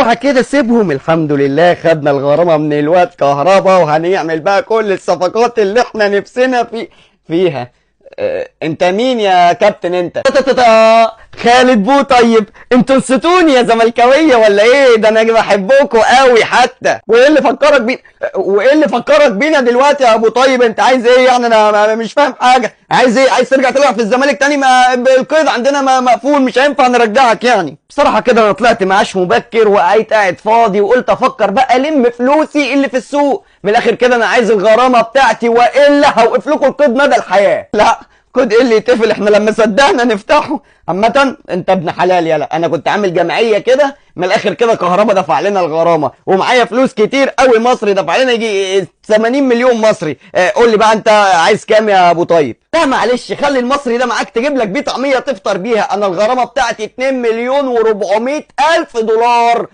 اوعى كده سيبهم، الحمد لله خدنا الغرامة من الواد كهربا وهنعمل بقى كل الصفقات اللي احنا نفسنا فيها. انت مين يا كابتن انت؟ خالد بو. طيب انتوا نسيتوني يا زملكاويه ولا ايه؟ ده انا بحبكوا قوي حتى. وايه اللي فكرك بينا دلوقتي يا ابو طيب؟ انت عايز ايه يعني؟ انا مش فاهم حاجه. عايز ايه؟ عايز ترجع تلعب في الزمالك تاني؟ ما القيد عندنا مقفول، مش هينفع نرجعك يعني. بصراحه كده انا طلعت معاش مبكر وقعدت قاعد فاضي وقلت افكر بقى الم فلوسي اللي في السوق. من الاخر كده انا عايز الغرامه بتاعتي والا هوقف لكم القيد مدى الحياه. لا كود ايه اللي يتقفل؟ احنا لما صدقنا نفتحه. عامة انت ابن حلال. يلا انا كنت عامل جمعية كده من الاخر كده، كهربا دفع لنا الغرامة ومعايا فلوس كتير قوي مصري دفع لنا يجي 80 مليون مصري. قول لي بقى انت عايز كام يا ابو طيب؟ لا معلش خلي المصري ده معاك تجيب لك بيه طعمية تفطر بيها. انا الغرامة بتاعتي 2 مليون و400 الف دولار.